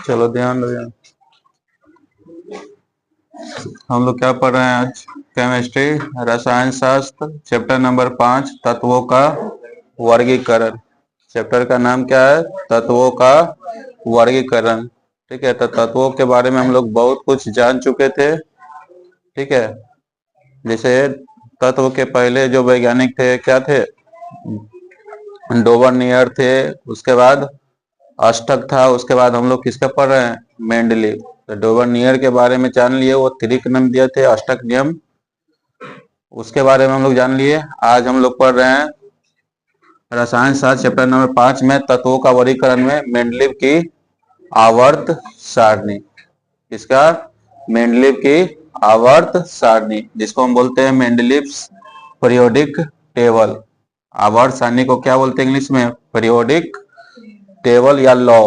चलो ध्यान दो यार। हम लोग क्या पढ़ रहे हैं आज? केमिस्ट्री, रसायन शास्त्र, चैप्टर नंबर 5, तत्वों का वर्गीकरण। चैप्टर का नाम क्या है? तत्वों का वर्गीकरण। ठीक है, तो तत्वों के बारे में हम लोग बहुत कुछ जान चुके थे। ठीक है, जैसे तत्व के पहले जो वैज्ञानिक थे क्या थे? डोबरनियर थे। उसके बाद अष्टक था। उसके बाद हम लोग किसका पढ़ रहे हैं? मेंडलीव। तो डोबरनियर के बारे में जान लिए, वो त्रिक नियम दिए थे, अष्टक नियम, उसके बारे में हम लोग जान लिए। आज हम लोग पढ़ रहे हैं रसायन शास्त्र चैप्टर नंबर 5 में तत्वों का वर्गीकरण में मेंडलीव की आवर्त सारणी। इसका मेंडलीव की आवर्त सारणी, जिसको हम बोलते हैं मेंडलीव्स पीरियोडिक टेबल। आवर्त सारणी को क्या बोलते हैं इंग्लिश में? पीरियोडिक टेबल या लॉ।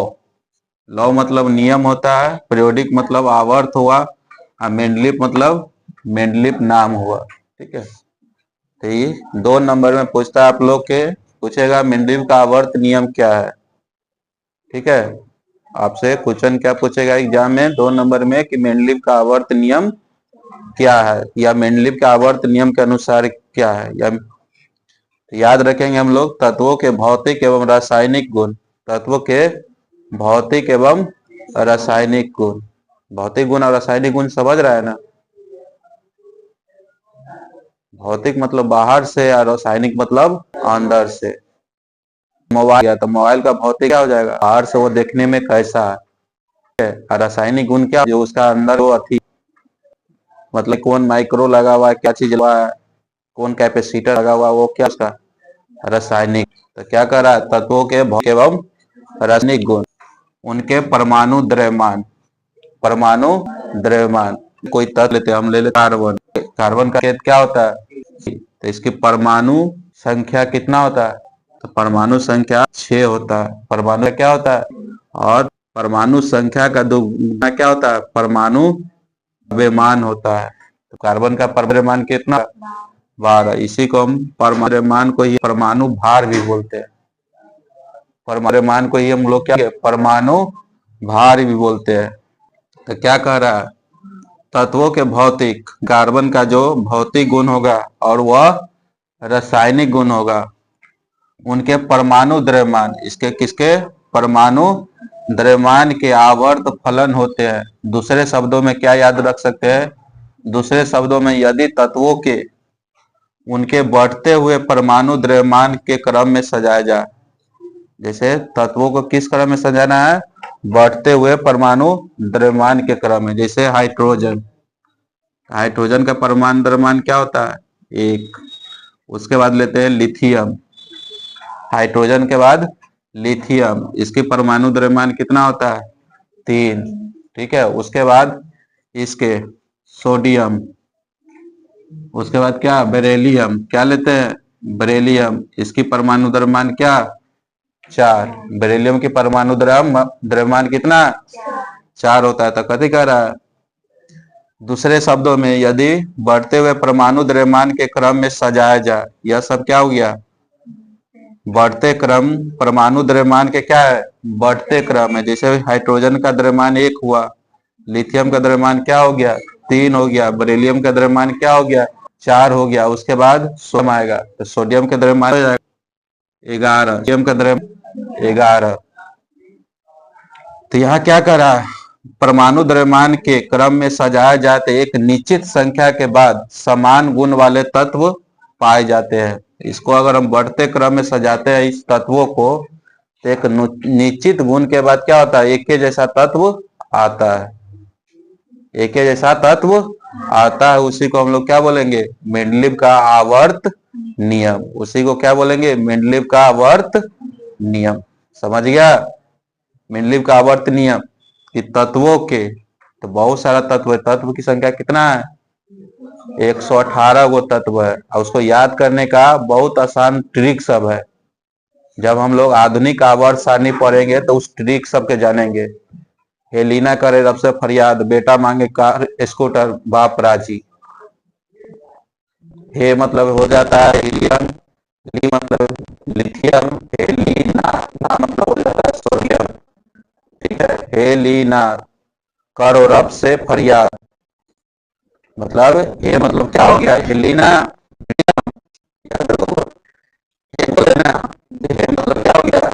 लॉ मतलब नियम होता है, पीरियोडिक मतलब आवर्त हुआ, और मेंडलीव मतलब मेंडलीव नाम हुआ। ठीक है, तो ये 2 नंबर में पूछता है आप लोग के, पूछेगा मेंडलीव का आवर्त नियम क्या है। ठीक है, आपसे क्वेश्चन क्या पूछेगा एग्जाम में 2 नंबर में कि मेंडलीव का आवर्त नियम क्या है, या मेंडलीव के आवर्त नियम के अनुसार क्या है। या याद रखेंगे हम लोग तत्वों के भौतिक एवं रासायनिक गुण। तत्वों के भौतिक एवं रासायनिक गुण। भौतिक गुण और रासायनिक गुण समझ रहा है ना? भौतिक मतलब बाहर से और रासायनिक मतलब अंदर से। मोबाइल या तो मोबाइल का भौतिक क्या हो जाएगा? बाहर से वो देखने में कैसा है। और रासायनिक गुण क्या? जो उसका अंदर वो अथी, मतलब कौन माइक्रो लगा हुआ है, क्या चीज लगा हुआ है, कौन कैपेसिटर लगा हुआ है, वो क्या उसका रासायनिक। तो क्या कर रहा है? तत्वों के भौतिक एवं रासायनिक गुण, उनके परमाणु द्रव्यमान। परमाणु द्रव्यमान, कोई तत्व लेते हैं, हम ले लेते कार्बन। कार्बन का क्या होता है? तो इसकी परमाणु संख्या कितना होता है? तो परमाणु संख्या 6 होता है। परमाणु का क्या होता है? और परमाणु संख्या का दुगुना क्या होता है? परमाणु द्रव्यमान होता है। तो कार्बन का द्रव्यमान कितना? 12। इसी को हम परमाणु द्रव्यमान को ही परमाणु भार भी बोलते हैं। परमाणु द्रव्यमान को ही हम लोग क्या, परमाणु भार भी बोलते हैं। तो क्या कह रहा है? तत्वों के भौतिक, कार्बन का जो भौतिक गुण होगा और वह रासायनिक गुण होगा, उनके परमाणु द्रव्यमान, इसके किसके? परमाणु द्रव्यमान के आवर्त फलन होते हैं। दूसरे शब्दों में क्या याद रख सकते हैं? दूसरे शब्दों में यदि तत्वों के उनके बढ़ते हुए परमाणु द्रव्यमान के क्रम में सजाया जाए। जैसे तत्वों को किस क्रम में सजाना है? बढ़ते हुए परमाणु द्रव्यमान के क्रम में। जैसे हाइड्रोजन, हाइड्रोजन का परमाणु द्रव्यमान क्या होता है? 1। उसके बाद लेते हैं लिथियम। हाइड्रोजन के बाद लिथियम, इसकी परमाणु द्रव्यमान कितना होता है? 3। ठीक है, उसके बाद इसके सोडियम। उसके बाद क्या? बेरिलियम। क्या लेते हैं? बेरिलियम, इसकी परमाणु द्रव्यमान क्या? 4। बेरिलियम की परमाणु द्रव्यमान कितना? 4 होता है। तो कथी कह रहा है? दूसरे शब्दों में यदि बढ़ते हुए परमाणु द्रव्यमान के क्रम में सजाया जाए, यह सब क्या हो गया? बढ़ते क्रम। परमाणु द्रव्यमान के क्या है? बढ़ते क्रम है। जैसे हाइड्रोजन का द्रव्यमान 1 हुआ, लिथियम का द्रव्यमान क्या हो गया? 3 हो गया, बेरिलियम का द्रव्यमान क्या हो गया? 4 हो गया। उसके बाद सोडियम आएगा, तो सोडियम का द्रव्यमान हो जाएगा 11, सोडियम का द्रव्यमान 11। तो यहाँ क्या कर रहा है? परमाणु द्रव्यमान के क्रम में सजाया जाए तो एक निश्चित संख्या के बाद समान गुण वाले तत्व पाए जाते हैं। इसको अगर हम बढ़ते क्रम में सजाते हैं इस तत्वों को, तो एक निश्चित गुण के बाद क्या होता है? एक के जैसा तत्व आता है। एक के जैसा तत्व आता है, उसी को हम लोग क्या बोलेंगे? मेंडलीव का आवर्त नियम। उसी को क्या बोलेंगे? मेंडलीव का आवर्त नियम। समझ गया? मेंडलीव का आवर्त नियम कि तत्वों के, तो बहुत सारा तत्व है, तत्व की संख्या कितना है? 118 गो तत्व है। और उसको याद करने का बहुत आसान ट्रिक सब है। जब हम लोग आधुनिक आवर्त सारणी पढ़ेंगे तो उस ट्रिक सब के जानेंगे। हेलीना करे रब से फरियाद, बेटा मांगे कार स्कूटर, बाप राजी। हे मतलब हो जाता है हीलियम, ली मतलब लिथियम, हेलीना ना मतलब हो जाता है सोडियम। ठीक है, हे हेलिना, करो रब से फरियाद। मतलब ये मतलब क्या हो गया, हेलिना ये तो लेना, ये मतलब क्या हो गया,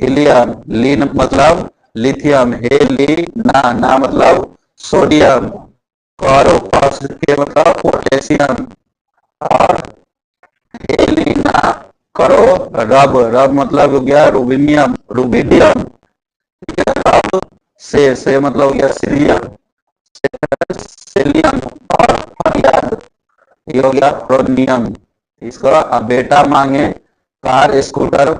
हीलियम, लीन मतलब लिथियम, हेलिना ना मतलब सोडियम, करो के मतलब पोटेशियम, और हेलिना करो रब, रब मतलब हो गया रूबिनियम, रूबिडियम, रब से मतलब हो गया सीरियम, सेलियम, और फरियाद ये हो गया क्रोनियम। इसका अब बेटा मांगे कार स्कूटर,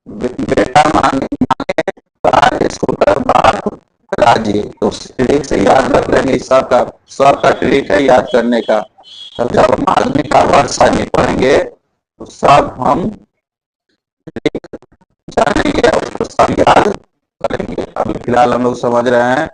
बेटा मांगे कार स्कूटर बाप राजी, तो ट्रिक से याद रख लेंगे, सबका ट्रिक है याद करने का। तब जब हम आदमी का वर्षा नहीं पढ़ेंगे तो सब हम ट्रिक जानेंगे, उसको सब याद करेंगे। अभी फिलहाल हम लोग समझ रहे हैं